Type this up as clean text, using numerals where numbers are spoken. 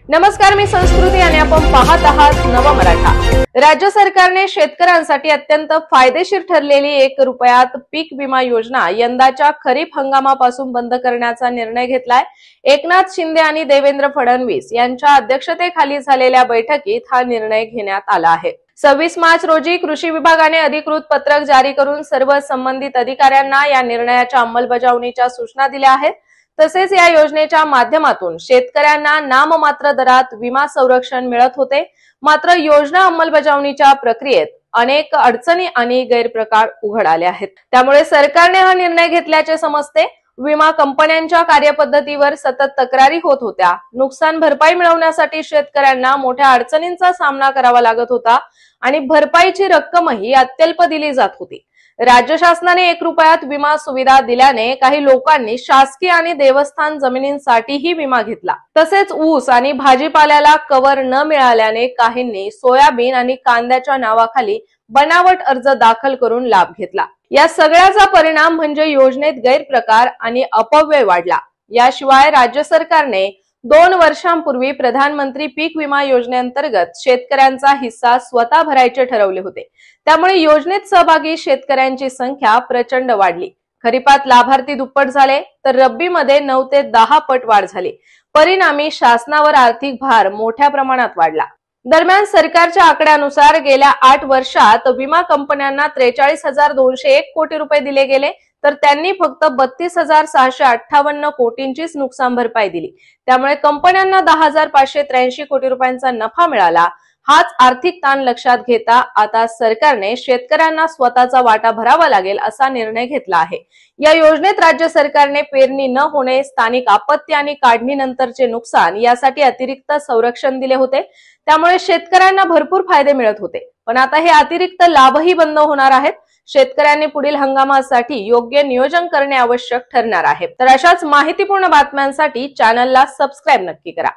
नमस्कार, मी संस्कृती आणि आपण पाहत आहात नव मराठा। राज्य सरकारने शेतकऱ्यांसाठी अत्यंत फायदेशीर ठरलेली 1 रुपयात पीक विमा योजना यंदाच्या खरीप हंगामापासून बंद करण्याचा निर्णय घेतलाय। एकनाथ शिंदे आणि देवेंद्र फडणवीस यांच्या अध्यक्षतेखाली झालेल्या बैठकीत हा निर्णय घेण्यात आला आहे। 26 मार्च रोजी कृषी विभागाने अधिकृत पत्रक जारी करून सर्व संबंधित अधिकाऱ्यांना या निर्णयाच्या अंमलबजावणीच्या सूचना दिल्या आहेत। तसेच या योजनेच्या माध्यमातून शेतकऱ्यांना नाममात्र दरात विमा संरक्षण मिळत होते। मात्र योजना अंमलबजावणीच्या प्रक्रियेत अनेक अडचणी आणि गैरप्रकार उघड आले आहेत। त्यामुळे सरकारने हा निर्णय घेतल्याचे समजते। विमा कंपन्यांच्या कार्यपद्धतीवर सतत तक्रारी होत होत्या। नुकसान भरपाई मिळवण्यासाठी शेतकऱ्यांना मोठ्या अडचणींचा सामना करावा लागत होता आणि भरपाईची रक्कमही अत्यल्प दिली जात होती। राज्य शासनाने 1 रुपयात विमा सुविधा दिल्याने काही लोकांनी शासकीय आणि देवस्थान जमिनींसाठीही विमा घेतला। तसेच ऊस आणि भाजीपाल्याला कव्हर न मिळाल्याने काहींनी सोयाबीन आणि कांद्याच्या नावाखाली बनावट अर्ज दाखल करून लाभ घेतला। या सगळ्याचा परिणाम म्हणजे योजनेत गैरप्रकार आणि अपव्यय वाढला। याशिवाय राज्य सरकारने 2 वर्षांपूर्वी प्रधानमंत्री पीक विमा योजनेअंतर्गत शेतकऱ्यांचा हिस्सा स्वतः भरायचे ठरवले होते। त्यामुळे योजनेत सहभागी शेतकऱ्यांची संख्या प्रचंड वाढली। खरीपात लाभार्थी दुप्पट झाले तर रब्बीमध्ये 9 ते 10 पट वाढ झाली। परिणामी शासनावर आर्थिक भार मोठ्या प्रमाणात वाढला। दरम्यान सरकारच्या आकड्यानुसार गेल्या 8 वर्षात विमा कंपन्यांना 43,201 कोटी रुपये दिले गेले, तर त्यांनी फक्त 32,658 कोटींचीच नुकसान भरपाई दिली। त्यामुळे कंपन्यांना 10,583 कोटी रुपयांचा नफा मिळाला। हाच आर्थिक ताण लक्षात घेता आता सरकारने शेतकऱ्यांना स्वतःचा वाटा भरावा लागेल असा निर्णय घेतला आहे। या योजनेत राज्य सरकारने पेरणी न होणे, स्थानिक आपत्ती आणि काढणीनंतरचे नुकसान यासाठी अतिरिक्त संरक्षण दिले होते। त्यामुळे शेतकऱ्यांना भरपूर फायदे मिळत होते। पण आता हे अतिरिक्त लाभही बंद होणार आहेत। शेतकऱ्यांनी पुढील हंगामासाठी योग्य नियोजन करणे आवश्यक ठरणार आहे। तर अशाच माहितीपूर्ण बातम्यांसाठी चॅनलला सबस्क्राइब नक्की करा।